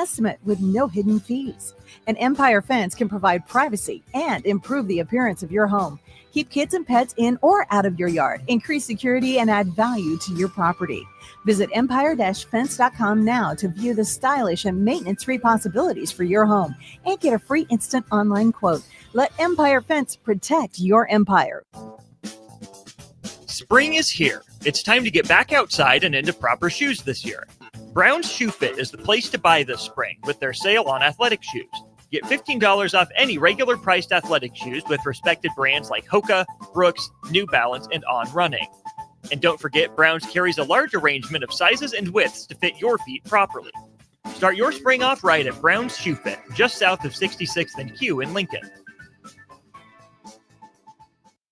estimate with no hidden fees. An Empire Fence can provide privacy and improve the appearance of your home. Keep kids and pets in or out of your yard, increase security, and add value to your property. Visit empire-fence.com now to view the stylish and maintenance-free possibilities for your home and get a free instant online quote. Let Empire Fence protect your empire. Spring is here. It's time to get back outside and into proper shoes this year. Brown's Shoe Fit is the place to buy this spring with their sale on athletic shoes. Get $15 off any regular priced athletic shoes with respected brands like Hoka, Brooks, New Balance, and On Running. And don't forget, Brown's carries a large arrangement of sizes and widths to fit your feet properly. Start your spring off right at Brown's Shoe Fit, just south of 66th and Q in Lincoln.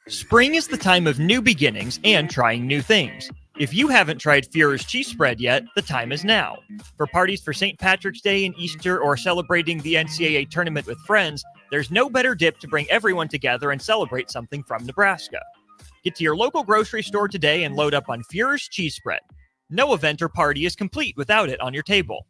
Spring is the time of new beginnings and trying new things. If you haven't tried Führer's cheese spread yet, the time is now. For parties for St. Patrick's Day and Easter or celebrating the NCAA tournament with friends, there's no better dip to bring everyone together and celebrate something from Nebraska. Get to your local grocery store today and load up on Führer's cheese spread. No event or party is complete without it on your table.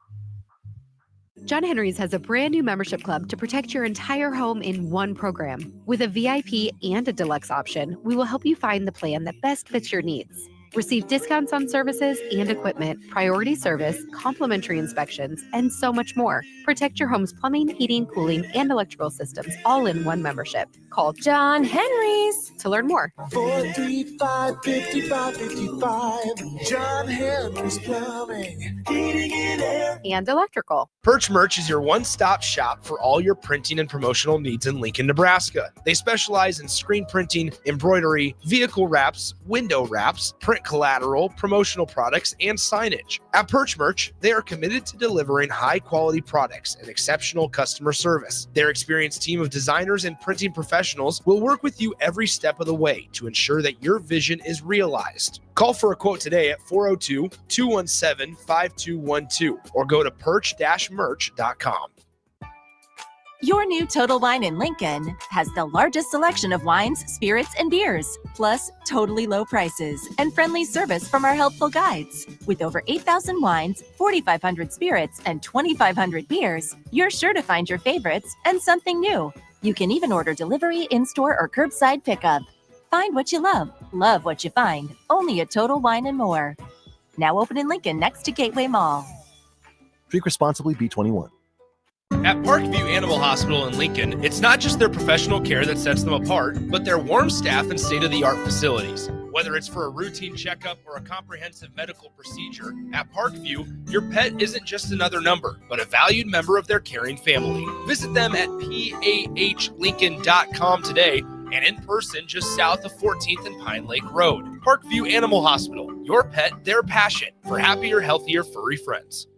John Henry's has a brand new membership club to protect your entire home in one program. With a VIP and a deluxe option, we will help you find the plan that best fits your needs. Receive discounts on services and equipment, priority service, complimentary inspections, and so much more. Protect your home's plumbing, heating, cooling, and electrical systems all in one membership. Call John Henry's to learn more. 435-5555. John Henry's Plumbing, Heating and Air, and Electrical. Perch Merch is your one-stop shop for all your printing and promotional needs in Lincoln, Nebraska. They specialize in screen printing, embroidery, vehicle wraps, window wraps, print collateral, promotional products, and signage. At Perch Merch, they are committed to delivering high-quality products and exceptional customer service. Their experienced team of designers and printing professionals will work with you every step of the way to ensure that your vision is realized. Call for a quote today at 402-217-5212 or go to perch-merch.com. Your new Total Wine in Lincoln has the largest selection of wines, spirits, and beers, plus totally low prices and friendly service from our helpful guides. With over 8,000 wines, 4,500 spirits, and 2,500 beers, you're sure to find your favorites and something new. You can even order delivery, in-store, or curbside pickup. Find what you love what you find, only at Total Wine and More. Now open in Lincoln next to Gateway Mall. Drink responsibly, B21. At Parkview Animal Hospital in Lincoln, it's not just their professional care that sets them apart, but their warm staff and state-of-the-art facilities. Whether it's for a routine checkup or a comprehensive medical procedure, at Parkview, your pet isn't just another number, but a valued member of their caring family. Visit them at pahlincoln.com today and in person just south of 14th and Pine Lake Road. Parkview Animal Hospital, your pet, their passion, for happier, healthier, furry friends.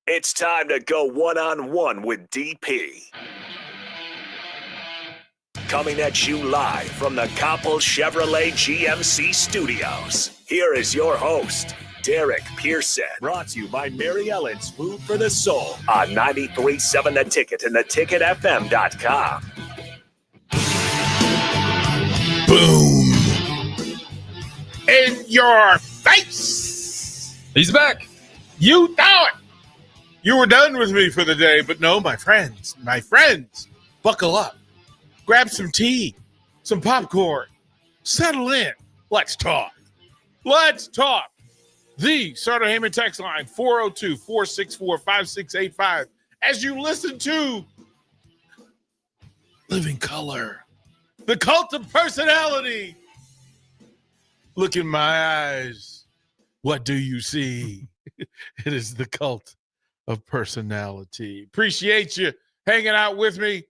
It's time to go one-on-one with DP. Coming at you live from the Coppel Chevrolet GMC studios. Here is your host, Derek Pearson. Brought to you by Mary Ellen's Food for the Soul on 93.7 The Ticket and theticketfm.com. Boom. In your face. He's back. You thought you were done with me for the day, but no, my friends, buckle up. Grab some tea, some popcorn, settle in. Let's talk. The Sartor Hamann text line, 402-464-5685. As you listen to Living Color, the cult of personality. Look in my eyes. What do you see? It is the cult of personality. Appreciate you hanging out with me.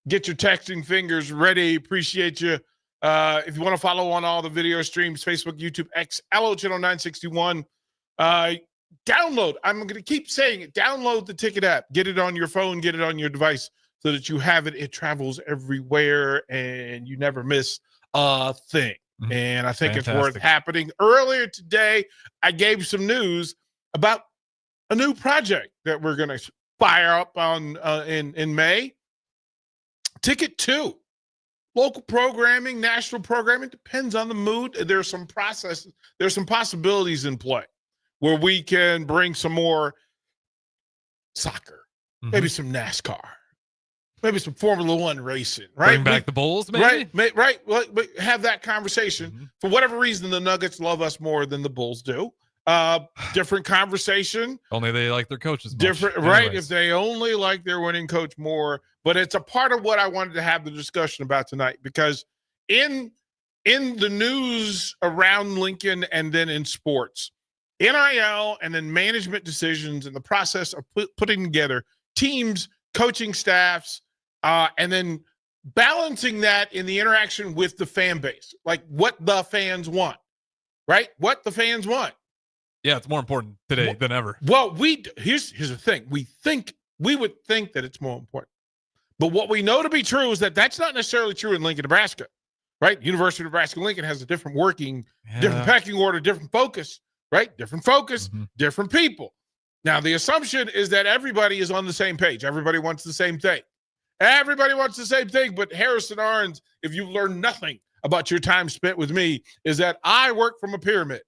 Get your texting fingers ready. Appreciate you. If you want to follow on all the video streams, Facebook, YouTube, X, LO Channel 961, download. I'm going to keep saying it. Download the Ticket app. Get it on your phone. Get it on your device so that you have it. It travels everywhere and you never miss a thing. And I think It's worth happening. Earlier today, I gave some news about a new project that we're going to fire up on in May. Ticket 2. Local programming, national programming, depends on the mood. There's some possibilities in play where we can bring some more soccer, Mhm. maybe some NASCAR, maybe some Formula One racing, right? Bring back the Bulls, maybe? Right. Well, but have that conversation. Mhm. For whatever reason, the Nuggets love us more than the Bulls do. Different conversation. Only they like their coaches much. Different, right? Anyways. If they only like their winning coach more, but it's a part of what I wanted to have the discussion about tonight, because in the news around Lincoln and then in sports, NIL and then management decisions and the process of putting together teams, coaching staffs, and then balancing that in the interaction with the fan base, like what the fans want, right? What the fans want. Yeah, it's more important today than ever. Well, here's the thing. We would think that it's more important. But what we know to be true is that that's not necessarily true in Lincoln, Nebraska, right? University of Nebraska-Lincoln has a different working, different pecking order, different focus, right? Different focus, different people. Now, the assumption is that everybody is on the same page. Everybody wants the same thing. Everybody wants the same thing. But Harrison Arns, if you've learned nothing about your time spent with me, is that I work from a pyramid.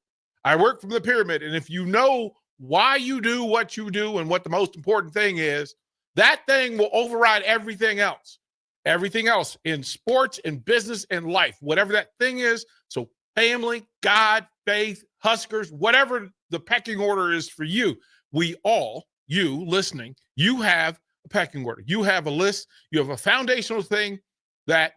I work from the pyramid. And if you know why you do what you do and what the most important thing is, that thing will override everything else. Everything else in sports, in business, in life, whatever that thing is. So family, God, faith, Huskers, whatever the pecking order is for you, we all, you listening, you have a pecking order. You have a list. You have a foundational thing that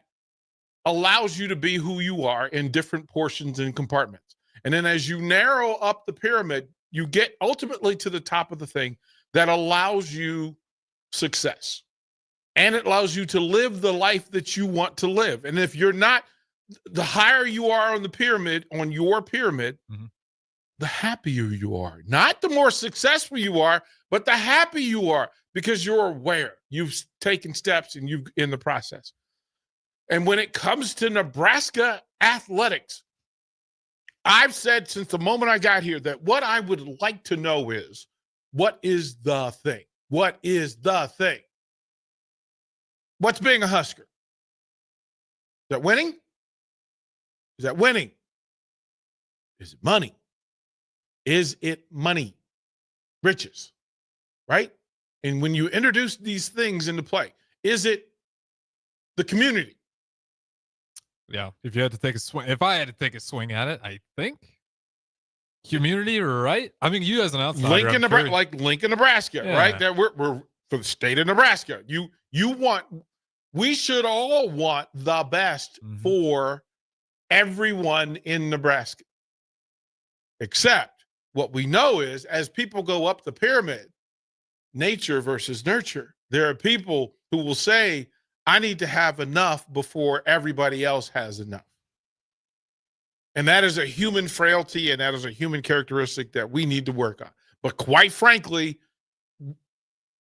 allows you to be who you are in different portions and compartments. And then as you narrow up the pyramid, you get ultimately to the top of the thing that allows you success. And it allows you to live the life that you want to live. And if you're not, the higher you are on the pyramid, on your pyramid, the happier you are. Not the more successful you are, but the happier you are, because you're aware. You've taken steps and you've in the process. And when it comes to Nebraska athletics, I've said since the moment I got here that what I would like to know is, what is the thing? What is the thing? What's being a Husker? Is that winning? Is that winning? Is it money? Is it money? Riches, right? And when you introduce these things into play, is it the community? Yeah, if you had to take a swing, if I had to take a swing at it, I think community, right? I mean, you as an outsider, Lincoln, Nebraska, like Lincoln, Nebraska, Yeah. right? That we're for the state of Nebraska. We should all want the best for everyone in Nebraska. Except what we know is, as people go up the pyramid, nature versus nurture, there are people who will say, I need to have enough before everybody else has enough. And that is a human frailty, and that is a human characteristic that we need to work on. But quite frankly,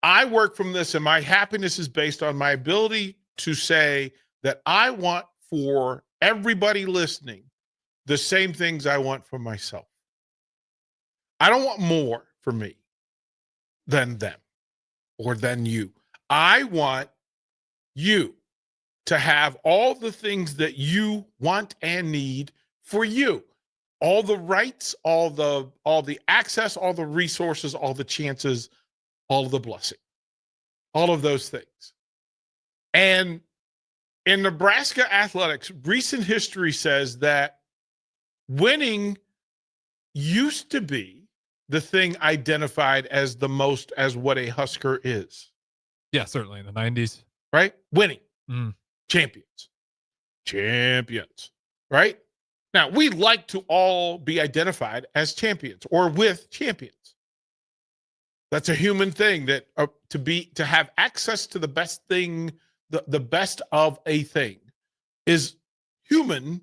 I work from this, and my happiness is based on my ability to say that I want for everybody listening the same things I want for myself. I don't want more for me than them or than you. I want you to have all the things that you want and need for you. All the rights, all the access, all the resources, all the chances, all of the blessing. All of those things. And in Nebraska athletics, recent history says that winning used to be the thing identified as the most as what a Husker is. Yeah, certainly in the 90s. Right? Winning. Champions. Champions. Right? Now, we like to all be identified as champions or with champions. That's a human thing, that to have access to the best thing, the best of a thing is human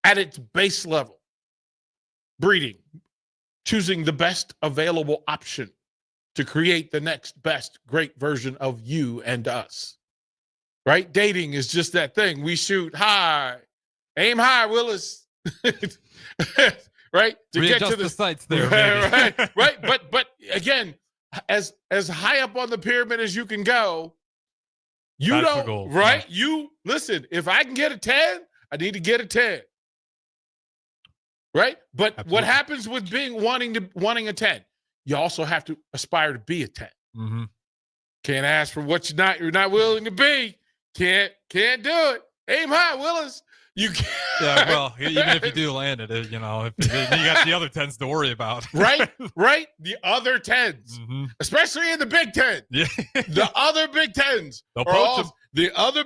at its base level. Breeding, choosing the best available option to create the next best great version of you and us. Right? Dating is just that thing. We shoot high, aim high, Willis. Right? To Readjust get to the sights there. right. But again, as high up on the pyramid as you can go, you That's the don't, goal. right? You listen, if I can get a 10, I need to get a 10. Right? But Absolutely. what happens with wanting a 10? you also have to aspire to be a 10. Mm-hmm. Can't ask for what you're not willing to be. Can't do it. Aim high, Willis. You can't. Yeah, well, even if you do land it, you know, if you got the other 10s to worry about. Right. The other 10s, especially in the Big Ten. Yeah. The other Big Tens. They'll poach them. The other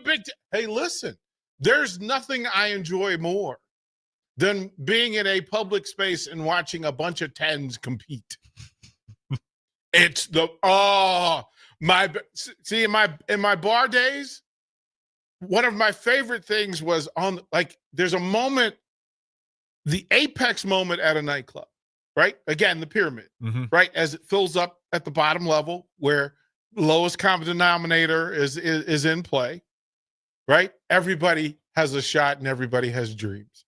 Hey, listen, there's nothing I enjoy more than being in a public space and watching a bunch of 10s compete. It's in my bar days, one of my favorite things was there's a moment, the apex moment at a nightclub, right? Again, the pyramid, right? As it fills up at the bottom level where lowest common denominator is in play, right? Everybody has a shot and everybody has dreams.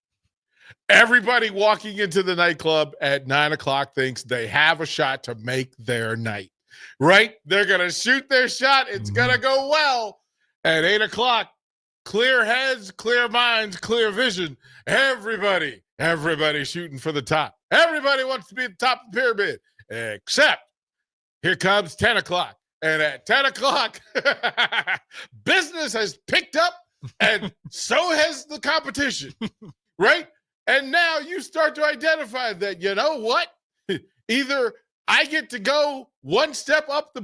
Everybody walking into the nightclub at 9:00 thinks they have a shot to make their night, right? They're going to shoot their shot. It's going to go well. At 8:00, clear heads, clear minds, clear vision. Everybody shooting for the top. Everybody wants to be at the top of the pyramid, except here comes 10:00. And at 10:00, business has picked up and so has the competition, right? And now you start to identify that, you know what? Either I get to go one step up the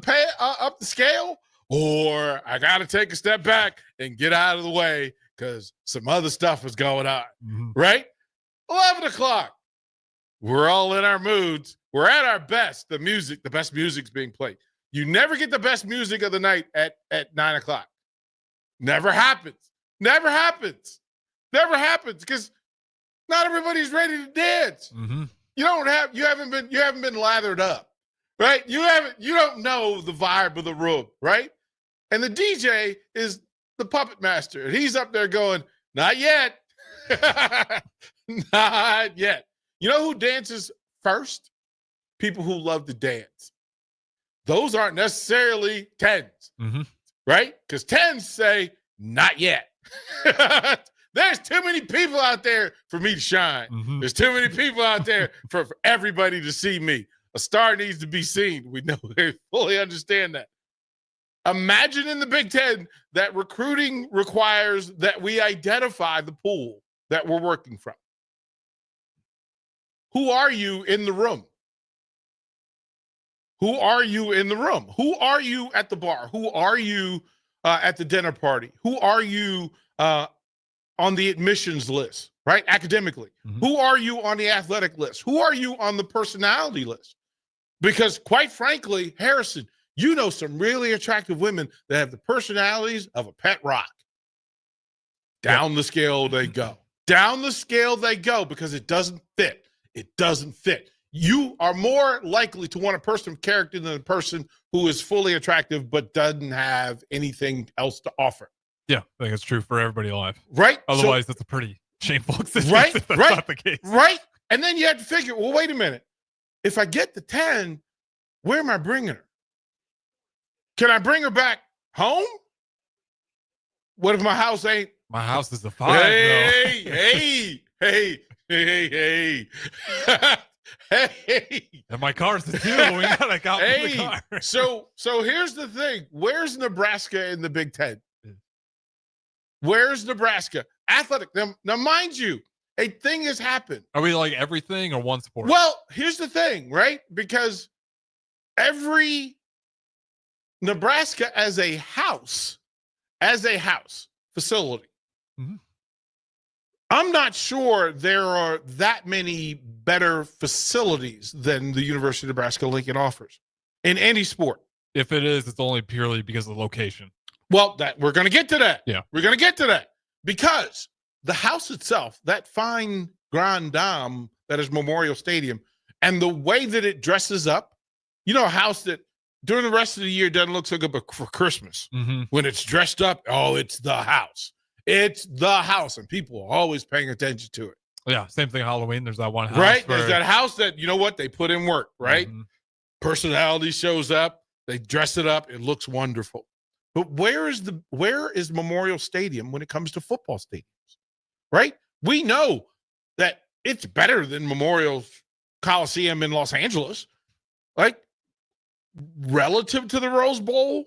scale, or I got to take a step back and get out of the way because some other stuff is going on, right? 11:00, we're all in our moods. We're at our best. The best music's being played. You never get the best music of the night at 9:00. Never happens. Never happens because not everybody's ready to dance. You haven't been lathered up, right? You don't know the vibe of the room, right? And the DJ is the puppet master, and he's up there going, "Not yet, not yet." You know who dances first? People who love to dance. Those aren't necessarily 10s, right? Because 10s say, "Not yet." There's too many people out there for me to shine. There's too many people out there for everybody to see me. A star needs to be seen. We know, we fully understand that. Imagine in the Big Ten that recruiting requires that we identify the pool that we're working from. Who are you in the room? Who are you in the room? Who are you at the bar? Who are you at the dinner party? Who are you on the admissions list, right? Academically. Who are you on the athletic list? Who are you on the personality list? Because quite frankly, Harrison, you know some really attractive women that have the personalities of a pet rock. Down the scale they go. Down the scale they go because it doesn't fit. It doesn't fit. You are more likely to want a person of character than a person who is fully attractive but doesn't have anything else to offer. Yeah, I think it's true for everybody alive. Right? Otherwise, that's a pretty shameful situation. Right? If that's Right? not the case. Right? And then you have to figure, well, wait a minute. If I get the 10, where am I bringing her? Can I bring her back home? What if my house ain't? My house is a 5. Hey. Hey. And my car's the 2. We gotta count the car. So here's the thing. Where's Nebraska in the Big Ten? Where's Nebraska? Athletic. Now, mind you, a thing has happened. Are we like everything or one sport? Well, here's the thing, right? Because every Nebraska as a house facility, I'm not sure there are that many better facilities than the University of Nebraska-Lincoln offers in any sport. If it is, it's only purely because of the location. Well, we're going to get to that. Yeah. We're going to get to that because the house itself, that fine grand dame that is Memorial Stadium, and the way that it dresses up, you know, a house that during the rest of the year doesn't look so good, but for Christmas, when it's dressed up, it's the house. It's the house, and people are always paying attention to it. Yeah, same thing Halloween. There's that one house. Right? There's that house that, you know what, they put in work, right? Personality shows up. They dress it up. It looks wonderful. But where is Memorial Stadium when it comes to football stadiums, right? We know that it's better than Memorial Coliseum in Los Angeles. like relative to the Rose Bowl,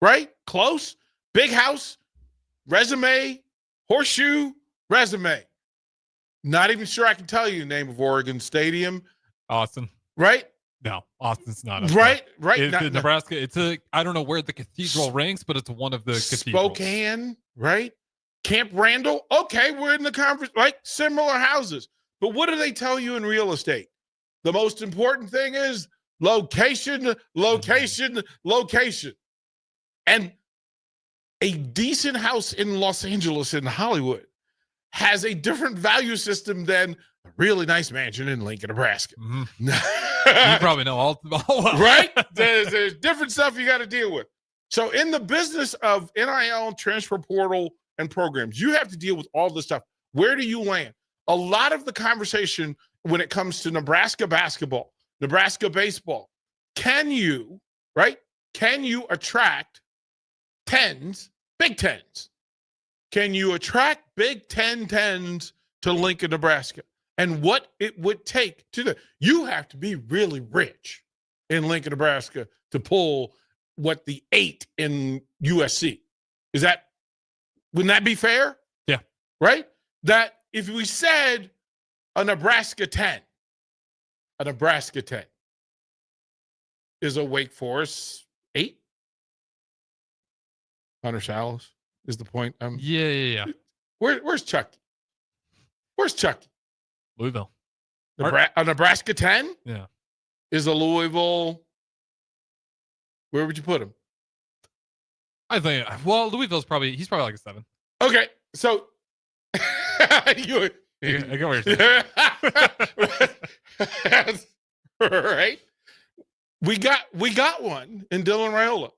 right? Close. Big house, resume, horseshoe, resume. Not even sure I can tell you the name of Oregon Stadium. Austin. Right? No, Austin's not. Right. Nebraska. It's I don't know where the cathedral ranks, but it's one of the cathedrals. Spokane, right? Camp Randall. Okay, we're in the conference, like similar houses. But what do they tell you in real estate? The most important thing is location, location, location. And a decent house in Los Angeles and Hollywood has a different value system than a really nice mansion in Lincoln, Nebraska. Mm-hmm. You probably know all right? There's different stuff you got to deal with. So in the business of NIL, transfer portal, and programs, you have to deal with all this stuff. Where do you land? A lot of the conversation when it comes to Nebraska basketball, Nebraska baseball, can you attract tens, Big Tens? Can you attract Big Tens to Lincoln, Nebraska? And what it would take to do. You have to be really rich in Lincoln, Nebraska to pull what the 8 in USC. Wouldn't that be fair? Yeah. Right? That if we said a Nebraska 10 is a Wake Forest 8. Hunter Sallis is the point. Yeah. Where's Chucky? Where's Chucky? Louisville. A Nebraska 10? Yeah. Is a Louisville. Where would you put him? I think, Louisville's he's probably like a 7. Okay. So, I get what you're saying. Right? We got one in Dylan Raiola.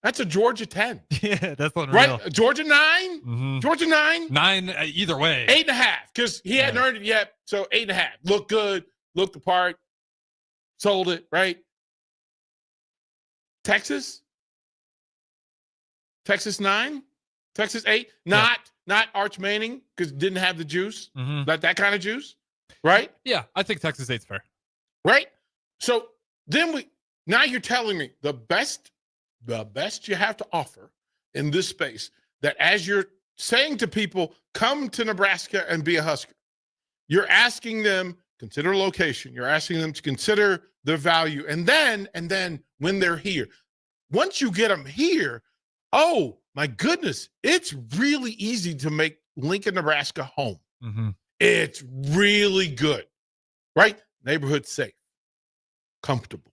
That's a Georgia 10. Yeah, that's unreal. Right? Georgia 9? Mm-hmm. Georgia 9? 9, either way. 8.5, because he hadn't earned it yet. So 8.5. Looked good, looked the part, sold it, right? Texas 9? Texas 8? Not Arch Manning, because didn't have the juice. Mm-hmm. That kind of juice, right? Yeah, I think Texas 8's fair. Right? So then now you're telling me the best you have to offer in this space, that as you're saying to people, come to Nebraska and be a Husker, you're asking them, consider location. You're asking them to consider their value. And then when they're here, once you get them here, oh my goodness, it's really easy to make Lincoln, Nebraska home. Mm-hmm. It's really good, right? Neighborhood safe, comfortable,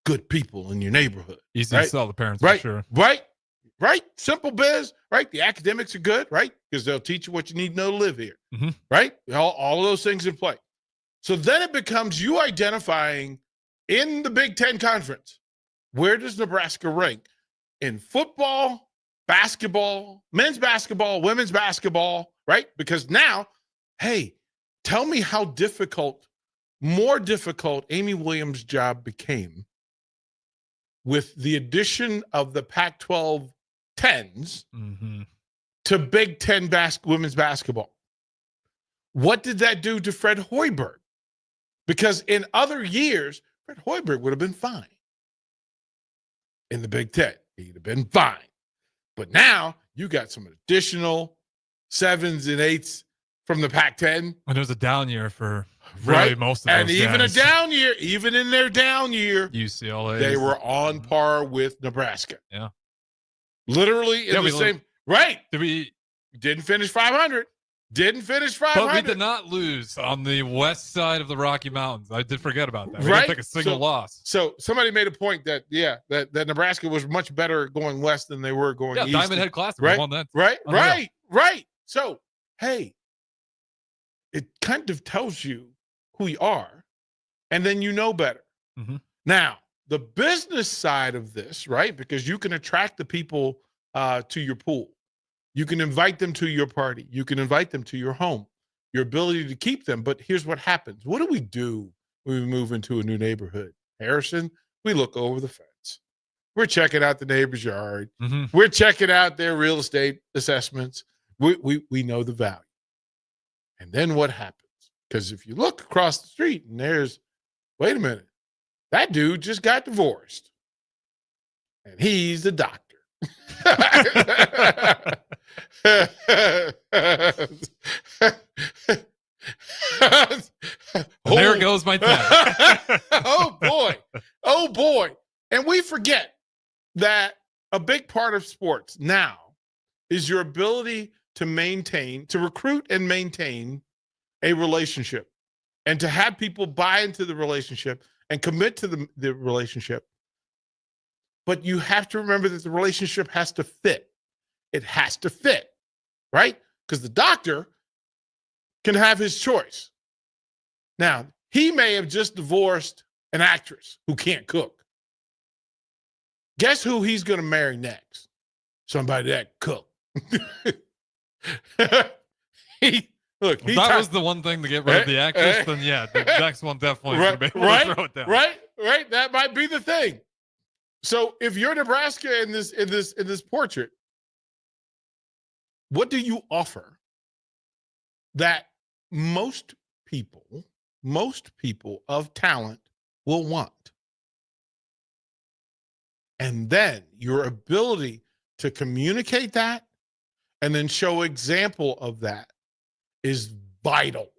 good people in your neighborhood. Easy to sell the parents, right? For sure. Right. Simple biz, right? The academics are good, right? Because they'll teach you what you need to know to live here, mm-hmm. right? All of those things in play. So then it becomes you identifying in the Big Ten Conference, where does Nebraska rank in football, basketball, men's basketball, women's basketball, right? Because now, hey, tell me how more difficult Amy Williams' job became with the addition of the Pac-12 10s mm-hmm. to Big Ten women's basketball. What did that do to Fred Hoiberg? Because in other years, Fred Hoiberg would have been fine in the Big Ten. He'd have been fine. But now you got some additional 7s and 8s from the Pac-10. And it was a down year for really most of those and even guys. a down year, even in their down year, UCLA, they were on par with Nebraska. Yeah. Literally in the same. Right. Didn't finish 500. But we did not lose on the west side of the Rocky Mountains. I did forget about that. We right? didn't take a single loss. So somebody made a point that Nebraska was much better going west than they were going east. Diamond Head Classic. Right? Won that. Right. So, hey, it kind of tells you who you are, and then you know better. Mm-hmm. Now, the business side of this, right? Because you can attract the people to your pool. You can invite them to your party. You can invite them to your home, your ability to keep them. But here's what happens. What do we do when we move into a new neighborhood? Harrison, we look over the fence. We're checking out the neighbor's yard. Mm-hmm. We're checking out their real estate assessments. We know the value. And then what happens? Because if you look across the street and wait a minute, That dude just got divorced. And he's the doctor. There goes my time. Oh boy. And we forget that a big part of sports now is your ability to recruit and maintain a relationship, and to have people buy into the relationship and commit to the relationship. But you have to remember that the relationship has to fit. It has to fit, right? Because the doctor can have his choice. Now, he may have just divorced an actress who can't cook. Guess who he's going to marry next? Somebody that cook. That was the one thing to get rid of the actress, then yeah, the next one definitely right, should be able to throw it down. Right. That might be the thing. So if you're Nebraska in this portrait, what do you offer that most people of talent will want? And then your ability to communicate that and then show example of that is vital.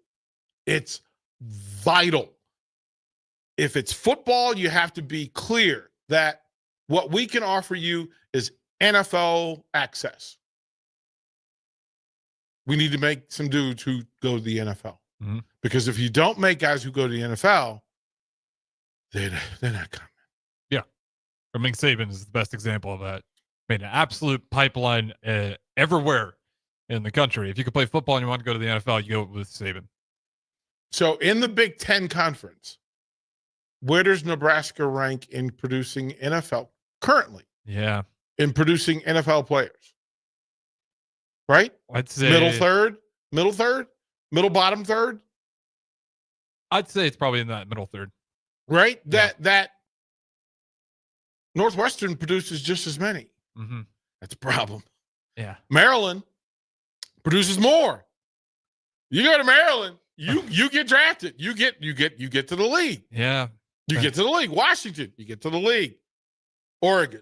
It's vital. If it's football, you have to be clear that what we can offer you is NFL access. We need to make some dudes who go to the NFL. Mm-hmm. Because if you don't make guys who go to the NFL, they're not coming. Yeah. I mean, Saban is the best example of that. Made an absolute pipeline everywhere in the country. If you could play football and you want to go to the NFL, you go with Saban. So in the Big Ten Conference, where does Nebraska rank in producing NFL currently? Yeah. In producing NFL players? Right? I'd say middle bottom third? I'd say it's probably in that middle third. Right? Yeah. That Northwestern produces just as many. Mm-hmm. That's a problem. Yeah. Maryland produces more. You go to Maryland, you get drafted. You get to the league. Yeah. You get to the league. Washington, you get to the league. Oregon,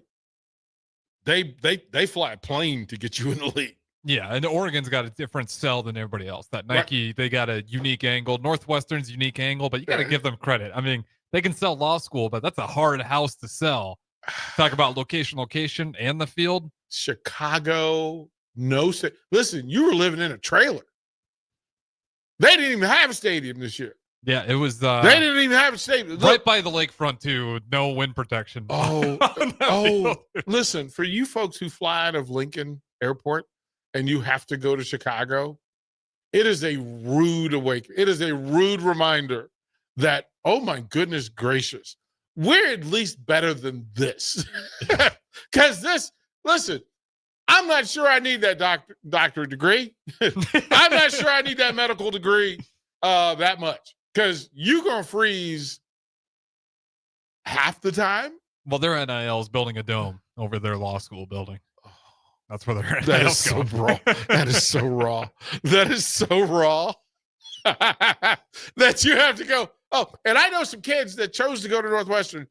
they fly a plane to get you in the league. Yeah, and Oregon's got a different sell than everybody else. That Nike, right. They got a unique angle. Northwestern's unique angle, but you got to give them credit. I mean, they can sell law school, but that's a hard house to sell. Talk about location, and the field. Chicago, listen, you were living in a trailer. They didn't even have a stadium this year. Yeah, it was. They didn't even have a stadium. Right by the lakefront, too. No wind protection. Listen, for you folks who fly out of Lincoln Airport and you have to go to Chicago, it is a rude awakening. It is a rude reminder that, oh my goodness gracious, we're at least better than this. Because listen, I'm not sure I need that doctorate degree. I'm not sure I need that medical degree that much. Because you're going to freeze half the time. Well, their NIL is building a dome over their law school building. That's where they're at. That is so raw. That is so raw. That is so raw that you have to go. Oh, and I know some kids that chose to go to Northwestern.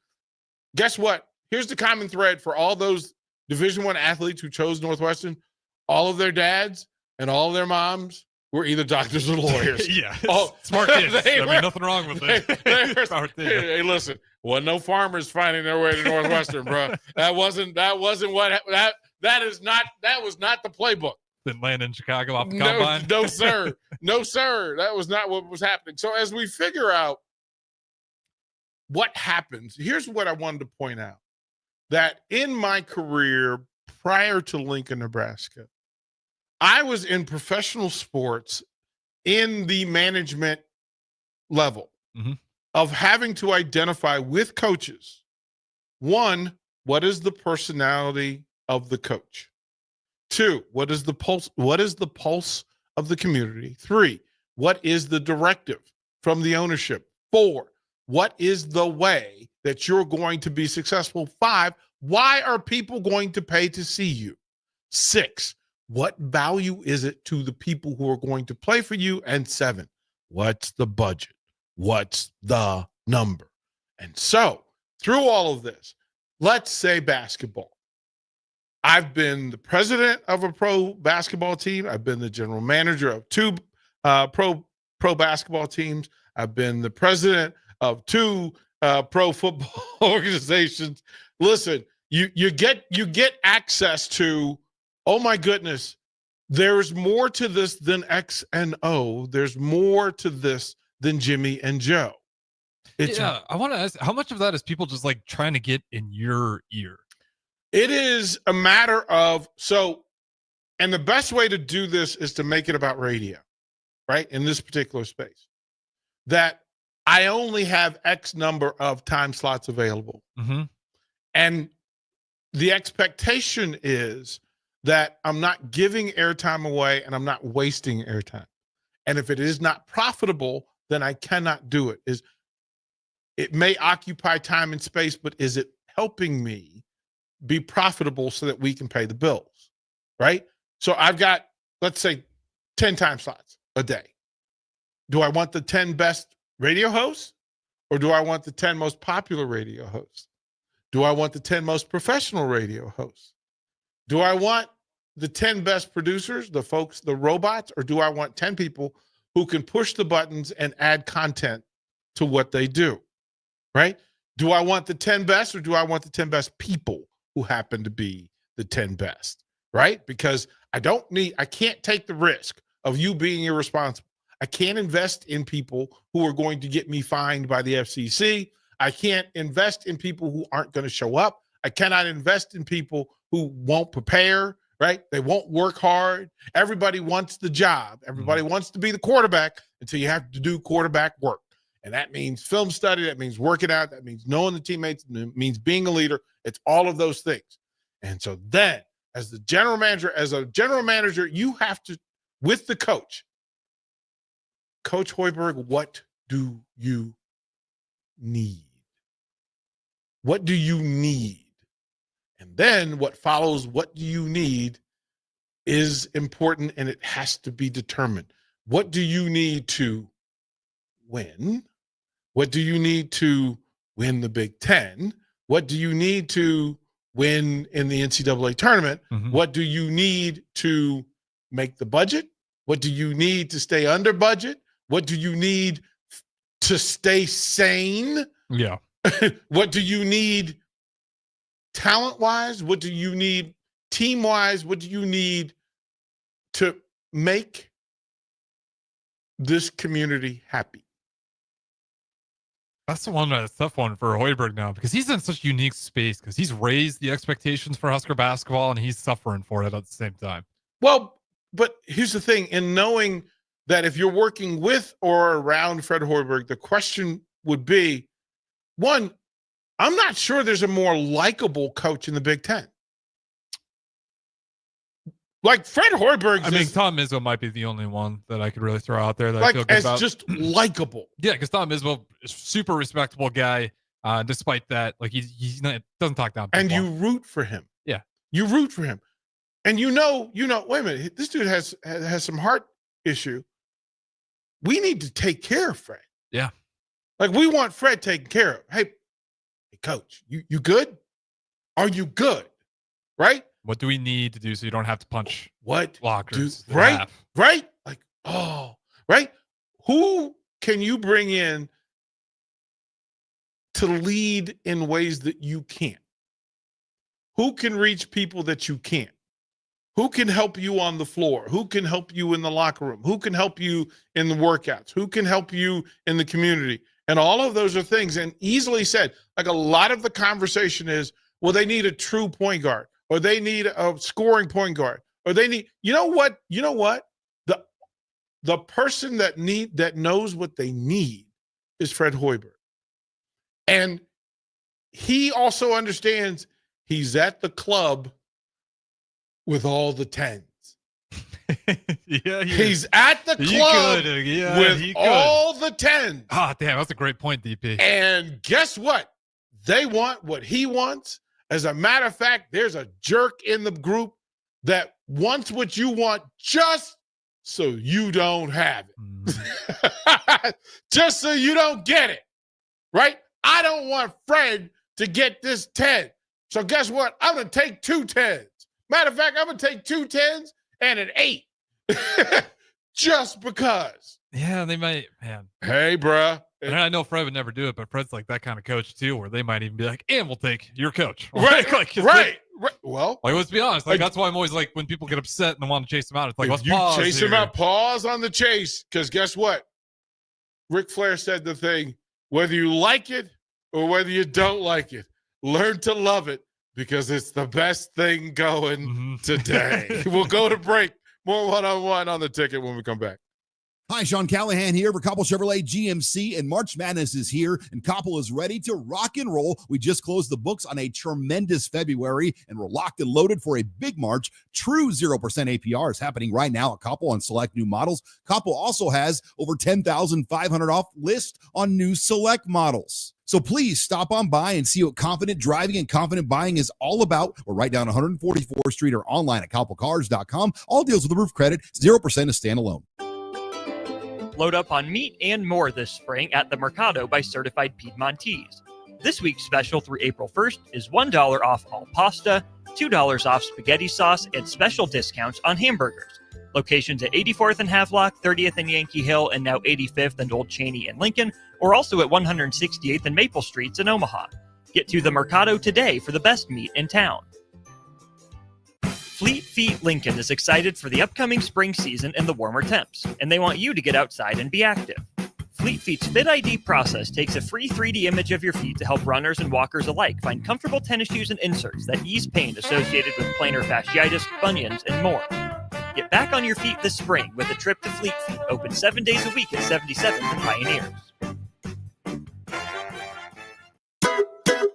Guess what? Here's the common thread for all those Division I athletes who chose Northwestern. All of their dads and all of their moms were either doctors or lawyers. Yeah. Smart kids. Nothing wrong with it. Hey, listen, wasn't no farmers finding their way to Northwestern, bro. That wasn't what that was not the playbook. Didn't land in Chicago off the combine. No, sir. No, sir. That was not what was happening. So as we figure out what happens, here's what I wanted to point out. That in my career prior to Lincoln, Nebraska, I was in professional sports in the management level of having to identify with coaches. One, what is the personality of the coach? Two, what is the pulse? What is the pulse of the community? Three, what is the directive from the ownership? Four, what is the way that you're going to be successful? Five, why are people going to pay to see you? Six, what value is it to the people who are going to play for you? And seven, what's the budget? What's the number? And so, through all of this, let's say basketball. I've been the president of a pro basketball team. I've been the general manager of 2 pro basketball teams. I've been the president of 2 pro football organizations. Listen, you get access to, oh my goodness, there's more to this than X and O. There's more to this than Jimmy and Joe. I want to ask, how much of that is people just like trying to get in your ear? It is a matter of, and the best way to do this is to make it about radio, right? In this particular space, that I only have X number of time slots available. Mm-hmm. And the expectation is that I'm not giving airtime away and I'm not wasting airtime. And if it is not profitable, then I cannot do it. It may occupy time and space, but is it helping me be profitable so that we can pay the bills, right? So I've got, let's say, 10 time slots a day. Do I want the 10 best radio hosts, or do I want the 10 most popular radio hosts? Do I want the 10 most professional radio hosts? Do I want the 10 best producers, the folks, the robots, or do I want 10 people who can push the buttons and add content to what they do, right? Do I want the 10 best, or do I want the 10 best people who happen to be the 10 best, right? Because I can't take the risk of you being irresponsible. I can't invest in people who are going to get me fined by the FCC. I can't invest in people who aren't going to show up. I cannot invest in people who won't prepare, right? They won't work hard. Everybody wants the job. Everybody wants to be the quarterback until you have to do quarterback work. And that means film study. That means working out. That means knowing the teammates. It means being a leader. It's all of those things. And so then as a general manager, you have to, with the coach, Coach Hoiberg, what do you need? What do you need? And then what follows, what do you need, is important, and it has to be determined. What do you need to win? What do you need to win the Big Ten? What do you need to win in the NCAA tournament? Mm-hmm. What do you need to make the budget? What do you need to stay under budget? What do you need to stay sane? Yeah. What do you need talent-wise? What do you need team-wise? What do you need to make this community happy? That's the one that's a tough one for Hoiberg now, because he's in such a unique space, because he's raised the expectations for Husker basketball and he's suffering for it at the same time. Well, but here's the thing. In knowing that if you're working with or around Fred Hoiberg, the question would be, one, I'm not sure there's a more likable coach in the Big Ten. Like Fred Hoiberg. I mean, Tom Izzo might be the only one that I could really throw out there that I feel good as about. Just likable. Yeah, because Tom Izzo is a super respectable guy. Despite that, like he's not, doesn't talk down people. And you root for him. Yeah, you root for him, and you know. Wait a minute, this dude has some heart issue. We need to take care of Fred. Yeah, like we want Fred taken care of. Hey, coach, you good? Are you good? Right? What do we need to do so you don't have to punch lockers? Right? Like, right? Who can you bring in to lead in ways that you can't? Who can reach people that you can't? Who can help you on the floor? Who can help you in the locker room? Who can help you in the workouts? Who can help you in the community? And all of those are things, and easily said. Like a lot of the conversation is, well, they need a true point guard, or they need a scoring point guard, or they need, you know what? The person that knows what they need is Fred Hoiberg. And he also understands he's at the club with all the 10s. Yeah, he's at the club with all the 10s. Oh, damn, that's a great point, DP. And guess what? They want what he wants. As a matter of fact, there's a jerk in the group that wants what you want just so you don't have it. Just so you don't get it, right? I don't want Fred to get this 10. So guess what? I'm going to take 2 10s. Matter of fact, I'm going to take 2 10s and an 8. Just because. Yeah, they might, man. Hey, bruh. And I know Fred would never do it, but Fred's like that kind of coach too, where they might even be like, and we'll take your coach. Right. Right. Well, like, let's be honest. Like, that's why I'm always like, when people get upset and want to chase them out, it's like, let's you pause chase here. him out, pause on the chase. Because guess what? Ric Flair said the thing, whether you like it or whether you don't like it, learn to love it because it's the best thing going today. We'll go to break. More one-on-one on the ticket when we come back. Hi, Sean Callahan here for Koppel Chevrolet GMC, and March Madness is here, and Koppel is ready to rock and roll. We just closed the books on a tremendous February, and we're locked and loaded for a big March. True 0% APR is happening right now at Koppel on select new models. Koppel also has over 10,500 off list on new select models. So please stop on by and see what confident driving and confident buying is all about. We're right down 144th Street or online at koppelcars.com. All deals with roof credit, 0% is standalone. Load up on meat and more this spring at the Mercado by Certified Piedmontese. This week's special through April 1st is $1 off all pasta, $2 off spaghetti sauce, and special discounts on hamburgers. Locations at 84th and Havelock, 30th and Yankee Hill, and now 85th and Old Cheney and Lincoln, or also at 168th and Maple Streets in Omaha. Get to the Mercado today for the best meat in town. Fleet Feet Lincoln is excited for the upcoming spring season and the warmer temps, and they want you to get outside and be active. Fleet Feet's Fit ID process takes a free 3D image of your feet to help runners and walkers alike find comfortable tennis shoes and inserts that ease pain associated with plantar fasciitis, bunions, and more. Get back on your feet this spring with a trip to Fleet Feet, open 7 days a week at 77th and Pioneers.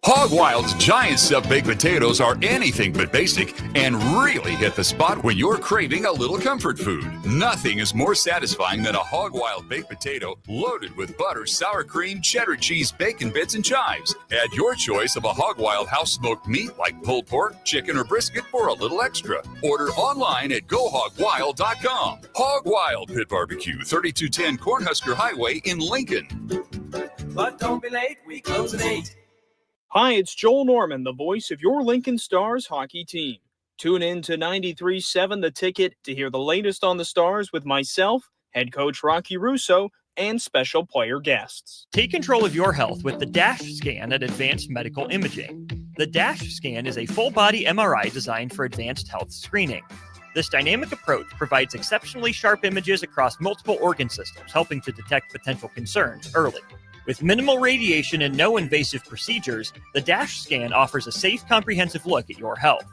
Hog Wild's giant stuffed baked potatoes are anything but basic and really hit the spot when you're craving a little comfort food. Nothing is more satisfying than a Hog Wild baked potato loaded with butter, sour cream, cheddar cheese, bacon bits, and chives. Add your choice of a Hog Wild house smoked meat like pulled pork, chicken, or brisket for a little extra. Order online at GoHogWild.com. Hog Wild Pit Barbecue, 3210 Cornhusker Highway in Lincoln. But don't be late, we close at 8. Hi, it's Joel Norman, the voice of your Lincoln Stars hockey team. Tune in to 93.7 The Ticket to hear the latest on the Stars with myself, head coach Rocky Russo, and special player guests. Take control of your health with the DASH scan at Advanced Medical Imaging. The DASH scan is a full-body MRI designed for advanced health screening. This dynamic approach provides exceptionally sharp images across multiple organ systems, helping to detect potential concerns early. With minimal radiation and no invasive procedures, the DASH scan offers a safe, comprehensive look at your health.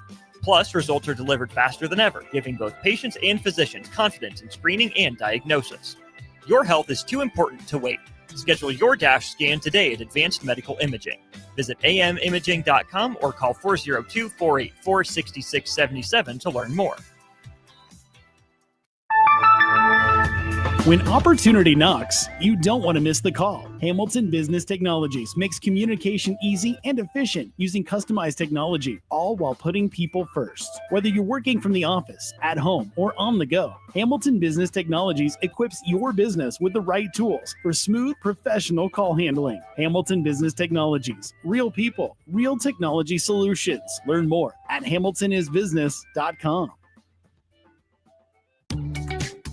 Plus, results are delivered faster than ever, giving both patients and physicians confidence in screening and diagnosis. Your health is too important to wait. Schedule your DASH scan today at Advanced Medical Imaging. Visit amimaging.com or call 402-484-6677 to learn more. When opportunity knocks, you don't want to miss the call. Hamilton Business Technologies makes communication easy and efficient using customized technology, all while putting people first. Whether you're working from the office, at home, or on the go, Hamilton Business Technologies equips your business with the right tools for smooth, professional call handling. Hamilton Business Technologies. Real people, real technology solutions. Learn more at hamiltonisbusiness.com.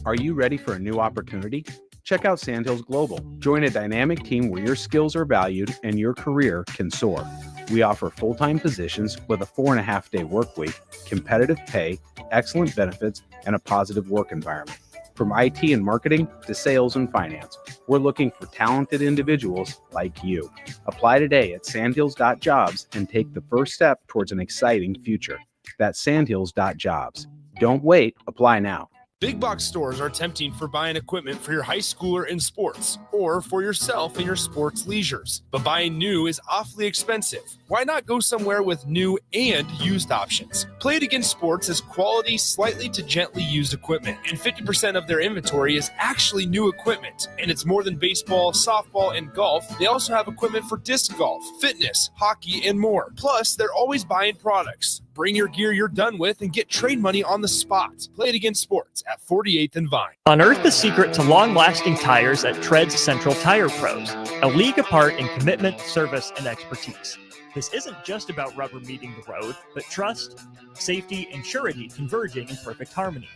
Are you ready for a new opportunity? Check out Sandhills Global. Join a dynamic team where your skills are valued and your career can soar. We offer full-time positions with a 4.5-day work week, competitive pay, excellent benefits, and a positive work environment. From IT and marketing to sales and finance, we're looking for talented individuals like you. Apply today at sandhills.jobs and take the first step towards an exciting future. That's sandhills.jobs. Don't wait, apply now. Big box stores are tempting for buying equipment for your high schooler in sports or for yourself in your sports leisures. But buying new is awfully expensive. Why not go somewhere with new and used options? Play It Again Sports has quality, slightly to gently used equipment, and 50% of their inventory is actually new equipment. And it's more than baseball, softball, and golf. They also have equipment for disc golf, fitness, hockey, and more. Plus, they're always buying products. Bring your gear you're done with and get trade money on the spot. Play it against sports at 48th and Vine. Unearth the secret to long-lasting tires at Tread's Central Tire Pros, a league apart in commitment, service, and expertise. This isn't just about rubber meeting the road, but trust, safety, and surety converging in perfect harmony.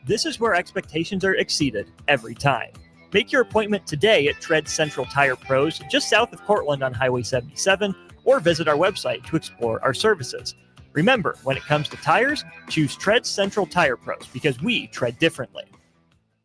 This is where expectations are exceeded every time. Make your appointment today at Tread Central Tire Pros, just south of Cortland on Highway 77, or visit our website to explore our services. Remember, when it comes to tires, choose Tread Central Tire Pros because we tread differently.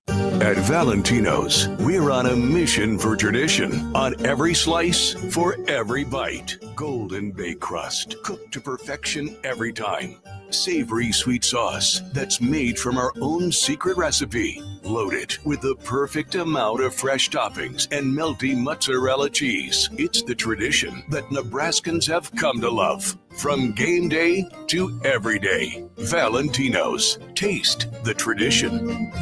At Valentino's, we're on a mission for tradition. On every slice, for every bite. Golden baked crust, cooked to perfection every time. Savory sweet sauce that's made from our own secret recipe. Loaded with the perfect amount of fresh toppings and melty mozzarella cheese. It's the tradition that Nebraskans have come to love. From game day to every day. Valentino's. Taste the tradition.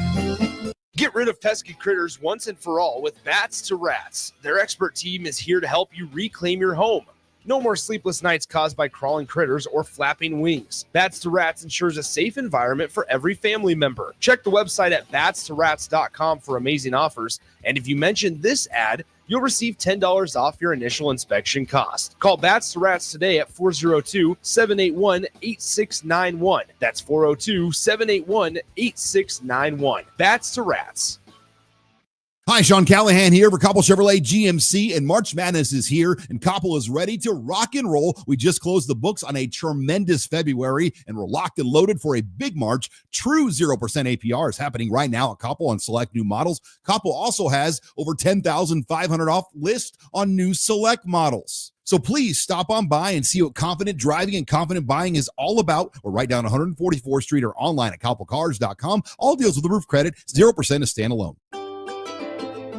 Get rid of pesky critters once and for all with Bats to Rats. Their expert team is here to help you reclaim your home. No more sleepless nights caused by crawling critters or flapping wings. Bats to Rats ensures a safe environment for every family member. Check the website at batstorats.com for amazing offers. And if you mention this ad, you'll receive $10 off your initial inspection cost. Call Bats to Rats today at 402-781-8691. That's 402-781-8691. Bats to Rats. Hi, Sean Callahan here for Koppel Chevrolet GMC, and March Madness is here, and Koppel is ready to rock and roll. We just closed the books on a tremendous February, and we're locked and loaded for a big March. True 0% APR is happening right now at Koppel on select new models. Koppel also has over 10,500 off list on new select models. So please stop on by and see what confident driving and confident buying is all about. Or right down 144th Street or online at koppelcars.com. All deals with the roof credit, 0% is standalone.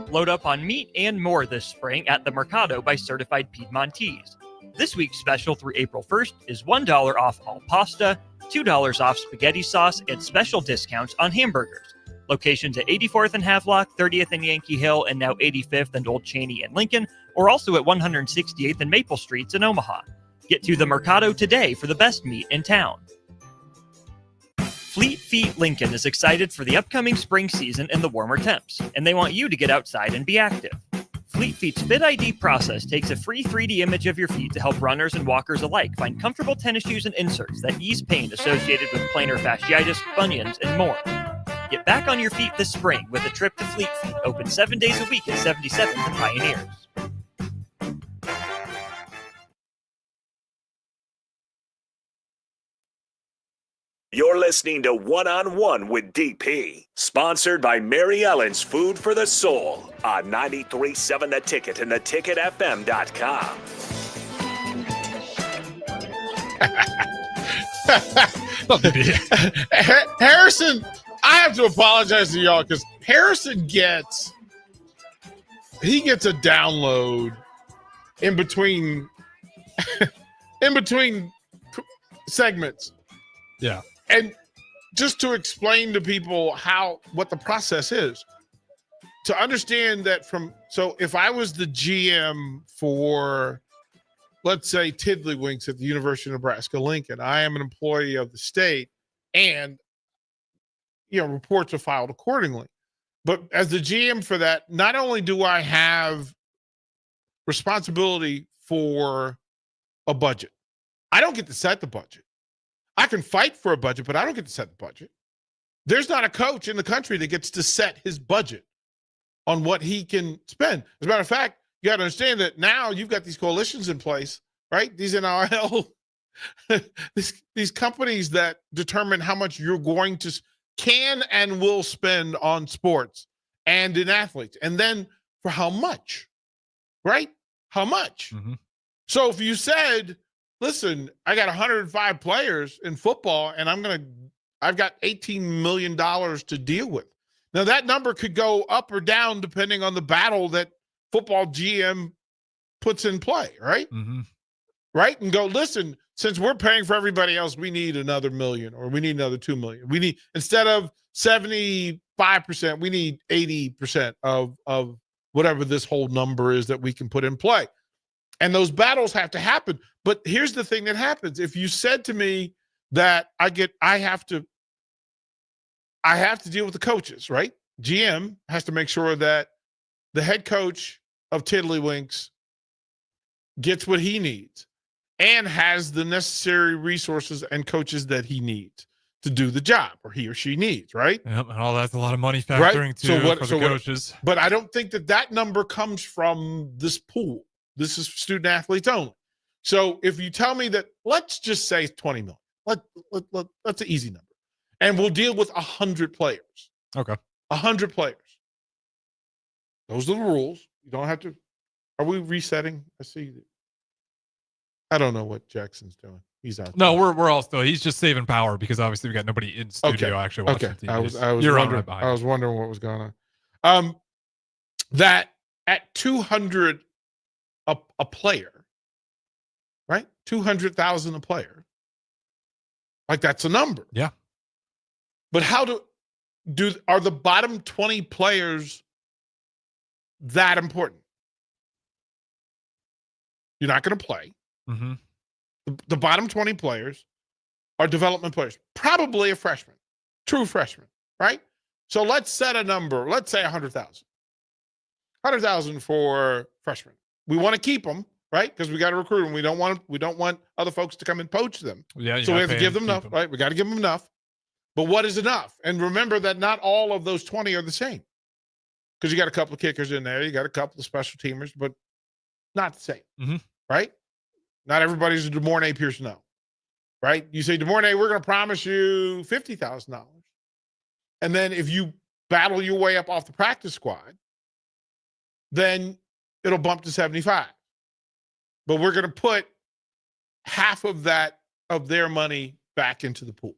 Load up on meat and more this spring at the Mercado by Certified Piedmontese. This week's special through April 1st is $1 off all pasta, $2 off spaghetti sauce, and special discounts on hamburgers. Locations at 84th and Havelock, 30th and Yankee Hill, and now 85th and Old Cheney and Lincoln, or also at 168th and Maple Streets in Omaha. Get to the Mercado today for the best meat in town. Fleet Feet Lincoln is excited for the upcoming spring season and the warmer temps, and they want you to get outside and be active. Fleet Feet's Fit ID process takes a free 3D image of your feet to help runners and walkers alike find comfortable tennis shoes and inserts that ease pain associated with plantar fasciitis, bunions, and more. Get back on your feet this spring with a trip to Fleet Feet, open 7 days a week at 77th and Pioneers. You're listening to One-on-One with DP, sponsored by Mary Ellen's Food for the Soul on 93.7 The Ticket and theticketfm.com. Harrison, I have to apologize to y'all because Harrison gets a download in between segments. Yeah. And just to explain to people what the process is, to understand that so if I was the GM for, let's say, Tiddlywinks at the University of Nebraska Lincoln, I am an employee of the state, and reports are filed accordingly. But as the GM for that, not only do I have responsibility for a budget, I don't get to set the budget. I can fight for a budget, but I don't get to set the budget. There's not a coach in the country that gets to set his budget on what he can spend. As a matter of fact, you got to understand that now you've got these coalitions in place, right? These NRL, these companies that determine how much you're going to can and will spend on sports and in athletes. And then for how much, right? How much? Mm-hmm. So if you said, listen, I got 105 players in football, and I've got $18 million to deal with. Now, that number could go up or down depending on the battle that football GM puts in play, right? Mm-hmm. Right? And go, listen, since we're paying for everybody else, we need another million, or we need another 2 million. We need, instead of 75%, we need 80% of whatever this whole number is that we can put in play. And those battles have to happen. But here's the thing that happens. If you said to me, that I have to deal with the coaches, right? GM has to make sure that the head coach of Tiddlywinks gets what he needs and has the necessary resources and coaches that he needs to do the job, or he or she needs, right? Yep, and all that's a lot of money factoring too for the coaches. But I don't think that number comes from this pool. This is student athletes only. So if you tell me that, let's just say 20 million. That's an easy number. And we'll deal with 100 players. Okay. 100 players. Those are the rules. You don't have to. Are we resetting? I see. I don't know what Jackson's doing. He's out. No, we're all still. He's just saving power because obviously we got nobody in studio actually watching TV. I was wondering what was going on. That at 200 a player, right? 200,000 a player. Like that's a number. Yeah. But how are the bottom 20 players that important? You're not going to play. Mm-hmm. The bottom 20 players are development players, probably a freshman, true freshman, right? So let's set a number. Let's say 100,000. 100,000 for freshmen. We want to keep them, right? Because we got to recruit them. We don't want other folks to come and poach them. Yeah. So we have to give them enough, right? We got to give them enough. But what is enough? And remember that not all of those 20 are the same. Because you got a couple of kickers in there, you got a couple of special teamers, but not the same, mm-hmm. right? Not everybody's a DeMornay Pierce-No, right? You say, DeMornay, we're going to promise you $50,000. And then if you battle your way up off the practice squad, then it'll bump to 75. But we're going to put half of their money back into the pool,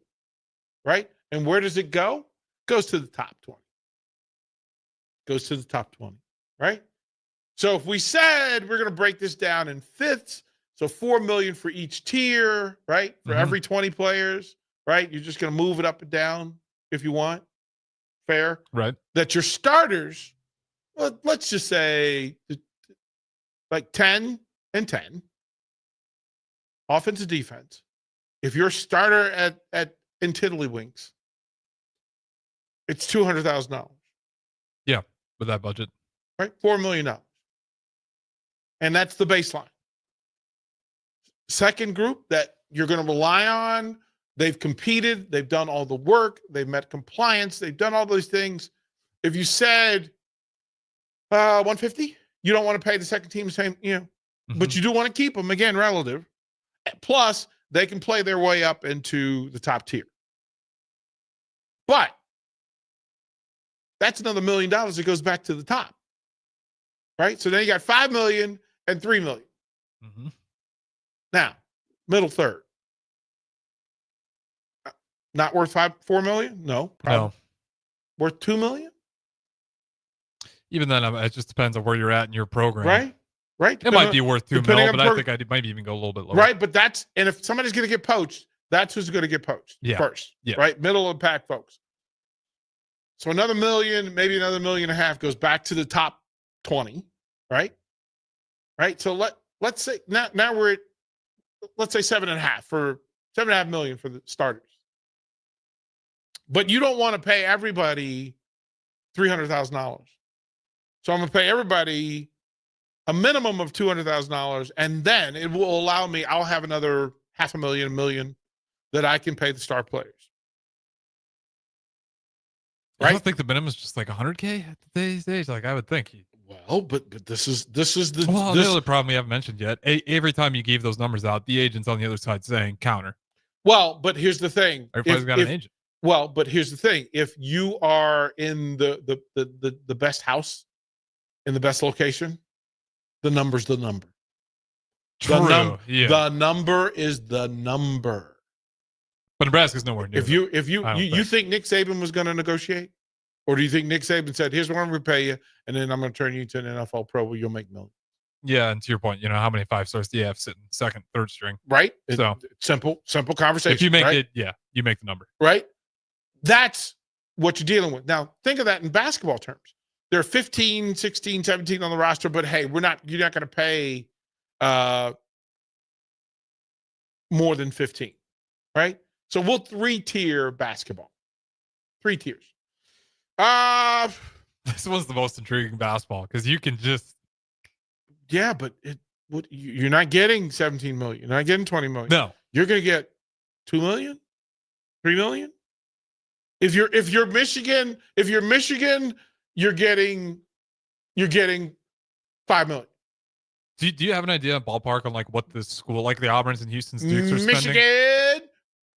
right? And where does it go? Goes to the top 20. Goes to the top 20, right? So if we said we're going to break this down in fifths, so $4 million for each tier, right? For every 20 players, right? You're just going to move it up and down if you want. Fair. Right. That your starters, well, let's just say like 10 and 10. Offense and defense. If you're a starter in Tiddlywinks, it's $200,000. Yeah, with that budget. Right? $4 million. And that's the baseline. Second group that you're going to rely on, they've competed, they've done all the work, they've met compliance, they've done all those things. If you said 150, you don't want to pay the second team the same, but you do want to keep them, again, relative. Plus, they can play their way up into the top tier. But that's another $1 million that goes back to the top. Right? So then you got $5 million and $3 million. Mm-hmm. Now, middle third. Not worth $4 million? No. Probably. No. Worth $2 million? Even then, it just depends on where you're at in your program. Right. It might be worth $2 million, but I think I might even go a little bit lower. Right, but and if somebody's going to get poached, that's who's going to get poached first. Yeah. Right? Middle of the pack folks. So another $1 million, maybe another $1.5 million goes back to the top 20, right? Right. So let's say now we're at, let's say 7.5 million for the starters. But you don't want to pay everybody $300,000. So I'm going to pay everybody a minimum of $200,000, and then it will allow me, I'll have another $500,000, $1 million that I can pay the star players. I don't think the minimum is just like 100K at today's age. Like I would think. Well, but this is the the other problem we haven't mentioned yet. Every time you gave those numbers out, the agent's on the other side saying counter. Well, but here's the thing. Everybody's got an agent. Well, but here's the thing. If you are in the best house, in the best location, the number's the number. True. The number is the number. But Nebraska's nowhere near. If you think Nick Saban was going to negotiate, or do you think Nick Saban said, "Here's what I'm going to pay you, and then I'm going to turn you into an NFL pro where you'll make millions"? Yeah, and to your point, how many 5-stars do you have sitting second, third string? Right. So simple conversation. If you make right? it, you make the number. Right. That's what you're dealing with. Now, think of that in basketball terms. There are 15, 16, 17 on the roster, but hey, you're not going to pay more than 15, right? So we'll 3-tier basketball. 3 tiers. This was the most intriguing basketball because you can just. Yeah, but you're not getting 17 million. You're not getting 20 million. No. You're going to get 2 million, 3 million. If you're Michigan, you're getting 5 million. Do you have an idea, ballpark, on like what this school, like the Auburns and Houston's Dukes, are spending? Michigan,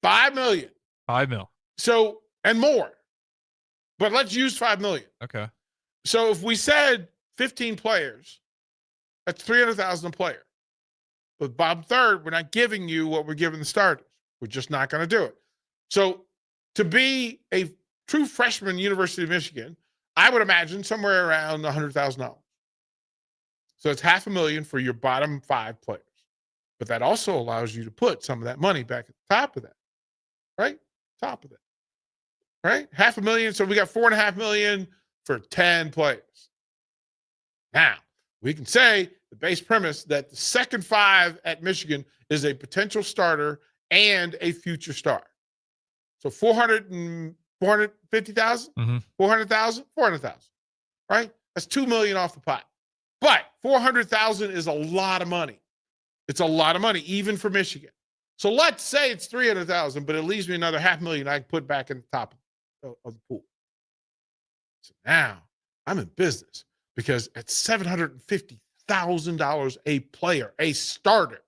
5 million. 5 mil. So, and more. But let's use 5 million. Okay. So if we said 15 players, that's 300,000 a player. But Bob Third, we're not giving you what we're giving the starters. We're just not going to do it. So to be a true freshman, University of Michigan, I would imagine somewhere around $100,000. So it's $500,000 for your bottom 5 players. But that also allows you to put some of that money back at the top of that, right? Top of that, right? $500,000. So we got $4.5 million for 10 players. Now, we can say the base premise that the second 5 at Michigan is a potential starter and a future star. So 450,000, 400,000, 400,000, right? That's $2 million off the pot. But 400,000 is a lot of money. It's a lot of money, even for Michigan. So let's say it's 300,000, but it leaves me another $500,000 I can put back in the top of the pool. So now I'm in business because at $750,000 a player, a starter,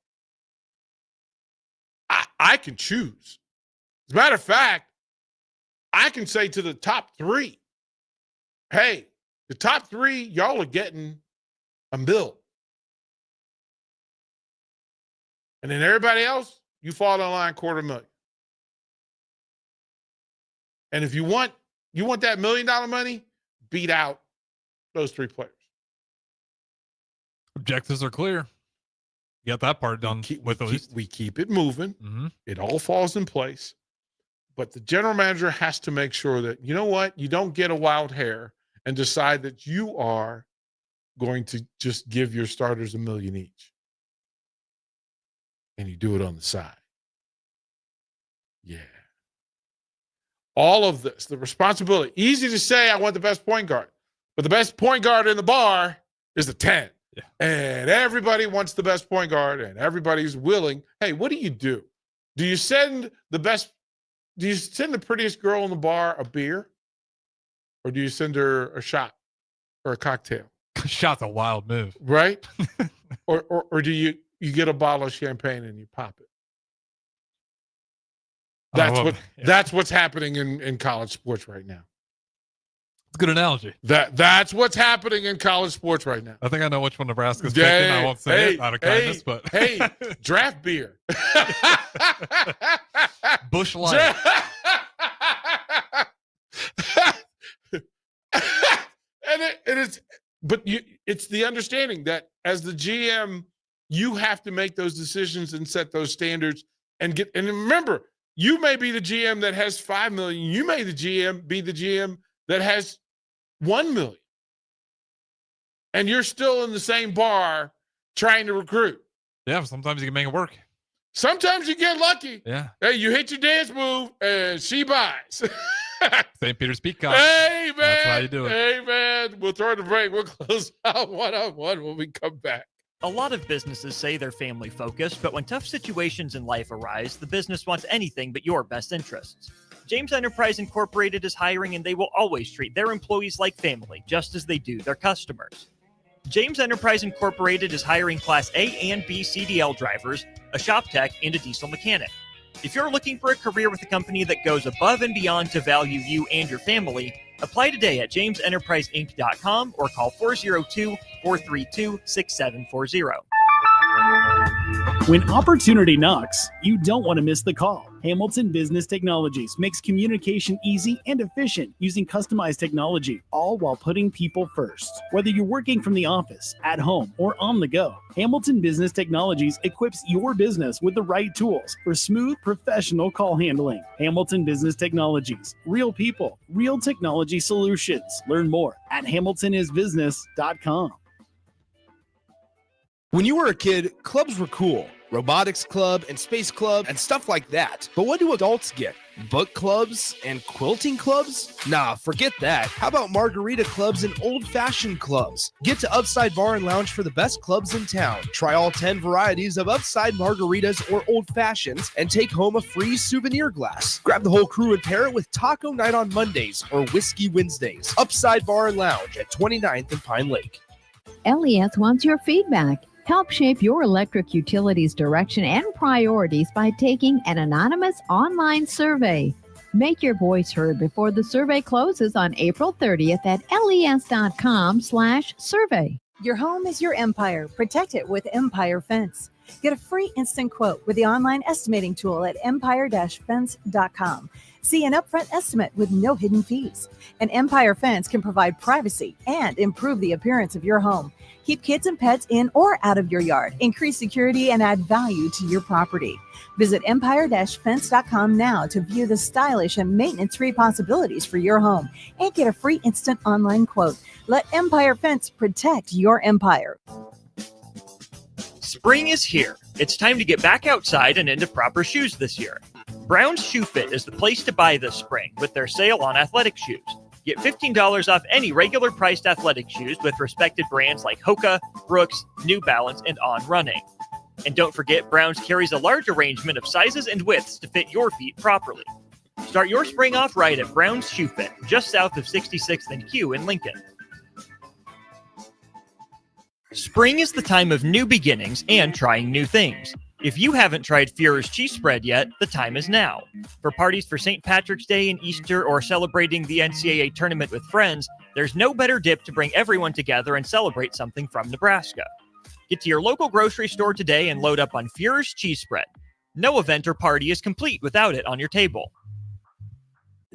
I can choose. As a matter of fact, I can say to the top 3, hey, the top 3, y'all are getting a $1 million. And then everybody else, you fall in line $250,000. And if you want that $1 million money, beat out those 3 players. Objectives are clear. You got that part done We keep it moving. Mm-hmm. It all falls in place. But the general manager has to make sure that, you know what, you don't get a wild hair and decide that you are going to just give your starters $1 million each. And you do it on the side. Yeah. All of this, the responsibility. Easy to say, I want the best point guard. But the best point guard in the bar is the 10. Yeah. And everybody wants the best point guard, and everybody's willing. Hey, what do? Do you send the prettiest girl in the bar a beer? Or do you send her a shot or a cocktail? Shot's a wild move. Right? or do you get a bottle of champagne and you pop it? That's what's happening in college sports right now. It's a good analogy. That's what's happening in college sports right now. I think I know which one Nebraska's picking. I won't say it out of kindness, but hey, draft beer. Busch Light. It's the understanding that as the GM, you have to make those decisions and set those standards and remember, you may be the GM that has 5 million. You may be the GM that has 1 million. And you're still in the same bar trying to recruit. Yeah, sometimes you can make it work. Sometimes you get lucky. Yeah. Hey, you hit your dance move and she buys. St. Peter's Peacock. Hey, man. That's how you do it. Hey, man. We'll throw the break. We'll close out one-on-one when we come back. A lot of businesses say they're family focused, but when tough situations in life arise, the business wants anything but your best interests. James Enterprise Incorporated is hiring, and they will always treat their employees like family, just as they do their customers. James Enterprise Incorporated is hiring Class A and B CDL drivers, a shop tech, and a diesel mechanic. If you're looking for a career with a company that goes above and beyond to value you and your family, apply today at jamesenterpriseinc.com or call 402-432-6740. When opportunity knocks, you don't want to miss the call. Hamilton Business Technologies makes communication easy and efficient using customized technology, all while putting people first. Whether you're working from the office, at home, or on the go, Hamilton Business Technologies equips your business with the right tools for smooth, professional call handling. Hamilton Business Technologies. Real people, real technology solutions. Learn more at hamiltonisbusiness.com. When you were a kid, clubs were cool. robotics club and space club and stuff like that. But what do adults get? Book clubs and quilting clubs? Nah, forget that. How about margarita clubs and old-fashioned clubs? Get to Upside Bar and Lounge for the best clubs in town. Try all 10 varieties of Upside margaritas or old fashions and take home a free souvenir glass. Grab the whole crew and pair it with taco night on Mondays or whiskey Wednesdays. Upside Bar and Lounge at 29th and Pine Lake. LES wants your feedback. Help shape your electric utilities direction and priorities by taking an anonymous online survey. Make your voice heard before the survey closes on April 30th at les.com/survey. Your home is your empire. Protect it with Empire Fence. Get a free instant quote with the online estimating tool at empire-fence.com. See an upfront estimate with no hidden fees. An Empire Fence can provide privacy and improve the appearance of your home. Keep kids and pets in or out of your yard. Increase security and add value to your property. Visit empire-fence.com now to view the stylish and maintenance-free possibilities for your home and get a free instant online quote. Let Empire Fence protect your empire. Spring is here. It's time to get back outside and into proper shoes this year. Brown's Shoe Fit is the place to buy this spring with their sale on athletic shoes. Get $15 off any regular priced athletic shoes with respected brands like Hoka, Brooks, New Balance, and On Running. And don't forget, Brown's carries a large arrangement of sizes and widths to fit your feet properly. Start your spring off right at Brown's Shoe Fit, just south of 66th and Q in Lincoln. Spring is the time of new beginnings and trying new things. If you haven't tried Führer's cheese spread yet, the time is now. For parties for St. Patrick's Day and Easter or celebrating the NCAA tournament with friends, there's no better dip to bring everyone together and celebrate something from Nebraska. Get to your local grocery store today and load up on Führer's cheese spread. No event or party is complete without it on your table.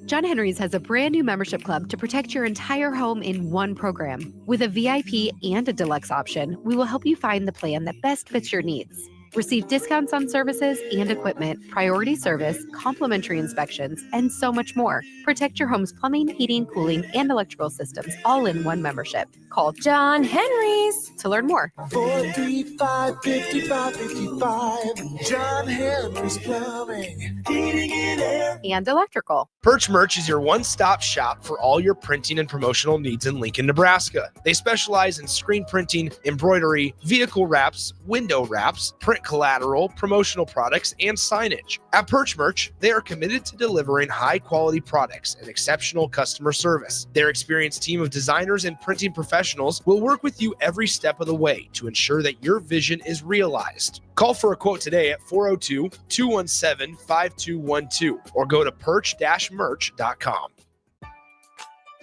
John Henry's has a brand new membership club to protect your entire home in one program. With a VIP and a deluxe option, we will help you find the plan that best fits your needs. Receive discounts on services and equipment, priority service, complimentary inspections, and so much more. Protect your home's plumbing, heating, cooling, and electrical systems all in one membership. Call John Henry's to learn more. 435-5555. John Henry's Plumbing, Heating and Air. And electrical. Perch Merch is your one-stop shop for all your printing and promotional needs in Lincoln, Nebraska. They specialize in screen printing, embroidery, vehicle wraps, window wraps, print collateral, promotional products, and signage. At Perch Merch, they are committed to delivering high-quality products and exceptional customer service. Their experienced team of designers and printing professionals will work with you every step of the way to ensure that your vision is realized. Call for a quote today at 402-217-5212 or go to perch-merch.com.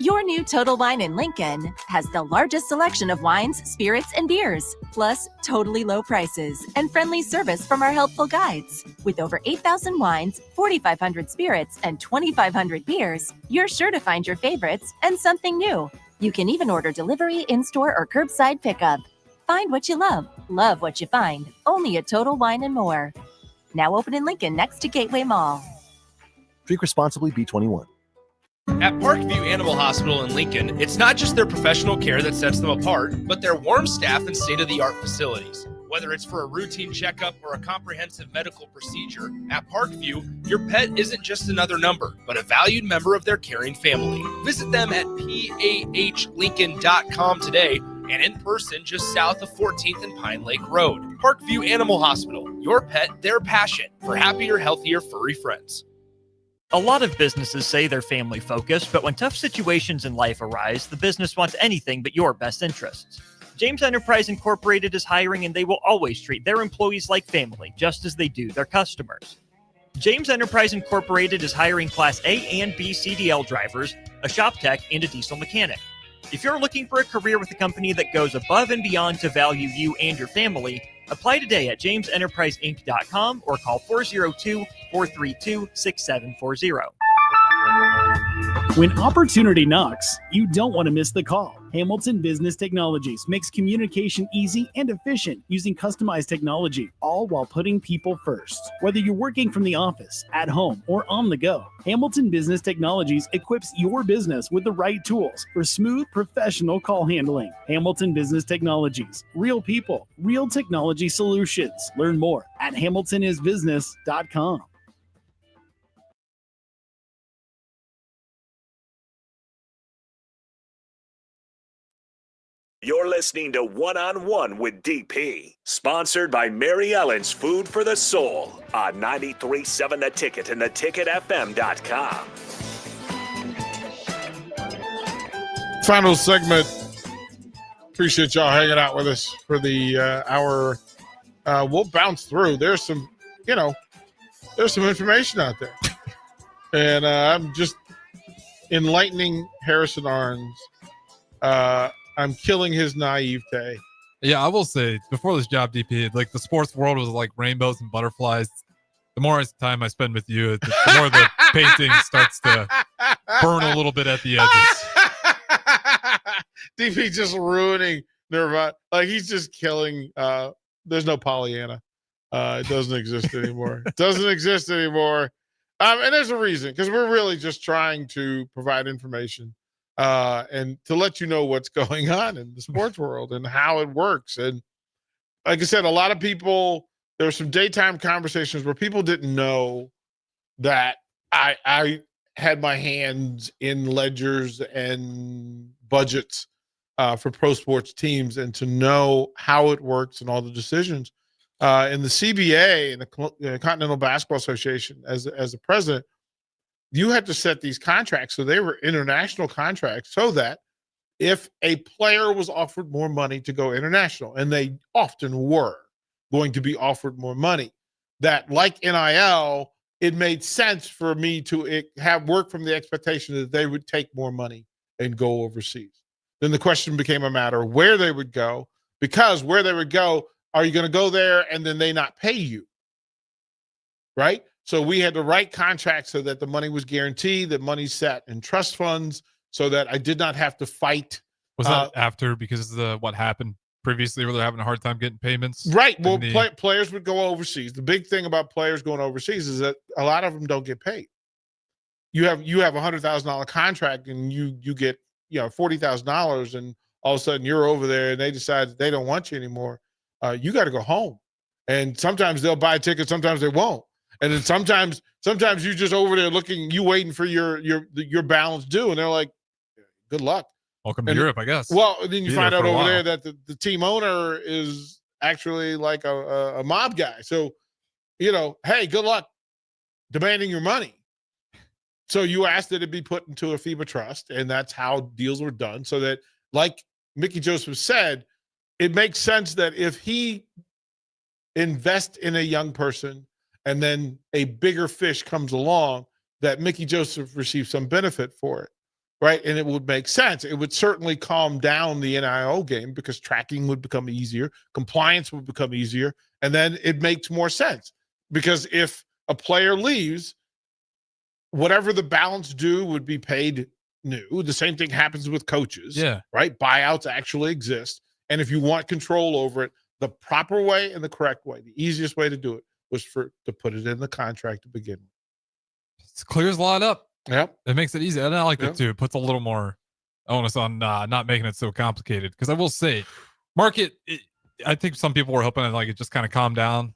Your new Total Wine in Lincoln has the largest selection of wines, spirits, and beers, plus totally low prices and friendly service from our helpful guides. With over 8,000 wines, 4,500 spirits, and 2,500 beers, you're sure to find your favorites and something new. You can even order delivery, in-store, or curbside pickup. Find what you love what you find, only at Total Wine and More. Now open in Lincoln next to Gateway Mall. Drink responsibly, B21. At Parkview Animal Hospital in Lincoln, it's not just their professional care that sets them apart, but their warm staff and state-of-the-art facilities. Whether it's for a routine checkup or a comprehensive medical procedure, at Parkview, your pet isn't just another number, but a valued member of their caring family. Visit them at pahlincoln.com today and in person just south of 14th and Pine Lake Road. Parkview Animal Hospital, your pet, their passion for happier, healthier, furry friends. A lot of businesses say they're family focused, but when tough situations in life arise, the business wants anything but your best interests. James Enterprise Incorporated is hiring, and they will always treat their employees like family, just as they do their customers. James Enterprise Incorporated is hiring Class A and B CDL drivers, a shop tech, and a diesel mechanic. If you're looking for a career with a company that goes above and beyond to value you and your family, apply today at jamesenterpriseinc.com or call 402-432-6740. When opportunity knocks, you don't want to miss the call. Hamilton Business Technologies makes communication easy and efficient using customized technology, all while putting people first. Whether you're working from the office, at home, or on the go, Hamilton Business Technologies equips your business with the right tools for smooth, professional call handling. Hamilton Business Technologies. Real people, real technology solutions. Learn more at hamiltonisbusiness.com. You're listening to One on One with DP, sponsored by Mary Ellen's Food for the Soul on 93.7 The Ticket and theticketfm.com. Final segment. Appreciate y'all hanging out with us for the hour. We'll bounce through. There's some information out there. And I'm just enlightening Harrison Arns. I'm killing his naivete. Yeah, I will say, before this job, DP, like the sports world was like rainbows and butterflies. The more time I spend with you, the more the painting starts to burn a little bit at the edges. DP just ruining Nirvana. Like, he's just killing. There's no Pollyanna. It doesn't exist anymore. And there's a reason, because we're really just trying to provide information. And to let you know what's going on in the sports world and how it works. And like I said, a lot of people, there were some daytime conversations where people didn't know that I had my hands in ledgers and budgets for pro sports teams, and to know how it works and all the decisions. In the CBA and the Continental Basketball Association, as the president, you had to set these contracts. So they were international contracts, so that if a player was offered more money to go international, and they often were going to be offered more money, that like NIL, it made sense for me to have work from the expectation that they would take more money and go overseas. Then the question became a matter of where they would go, because where they would go, are you going to go there and then they not pay you? Right? So we had to write contracts so that the money was guaranteed, that money sat in trust funds, so that I did not have to fight. Was that after, because of what happened previously, where they're having a hard time getting payments? Right. Well, players would go overseas. The big thing about players going overseas is that a lot of them don't get paid. You have $100,000 contract, and you get $40,000, and all of a sudden you're over there, and they decide that they don't want you anymore. You got to go home, and sometimes they'll buy tickets, sometimes they won't. And then sometimes you're just over there you waiting for your balance due, and they're like, "Good luck, welcome to Europe, I guess." Well, then you find out over there that the team owner is actually like a mob guy. So, hey, good luck demanding your money. So you asked that it be put into a FIBA trust, and that's how deals were done. So that, like Mickey Joseph said, it makes sense that if he invests in a young person, and then a bigger fish comes along, that Mickey Joseph receives some benefit for it, right? And it would make sense. It would certainly calm down the NIL game, because tracking would become easier, compliance would become easier, and then it makes more sense. Because if a player leaves, whatever the balance due would be paid new. The same thing happens with coaches, right? Buyouts actually exist. And if you want control over it, the proper way and the correct way, the easiest way to do it, was to put it in the contract to begin with. It clears a lot up. Yep. It makes it easy. And I like that too. It puts a little more onus on not making it so complicated. Because I will say, market, I think some people were hoping that it just kind of calmed down.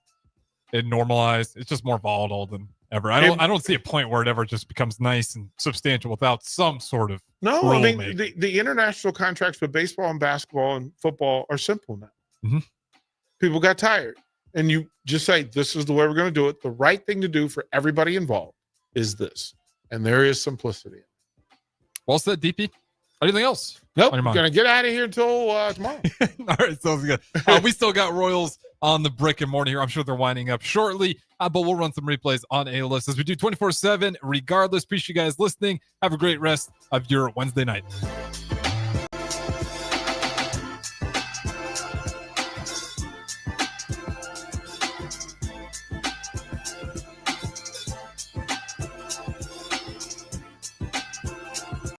It normalized. It's just more volatile than ever. I don't see a point where it ever just becomes nice and substantial without some sort of I mean, the international contracts for baseball and basketball and football are simple now. Mm-hmm. People got tired. And you just say, this is the way we're going to do it. The right thing to do for everybody involved is this. And there is simplicity. Well said, DP. Anything else? Nope. We're going to get out of here until tomorrow. All right. Sounds good. We still got Royals on the brick and mortar here. I'm sure they're winding up shortly, but we'll run some replays on A-List as we do 24/7. Regardless, appreciate you guys listening. Have a great rest of your Wednesday night.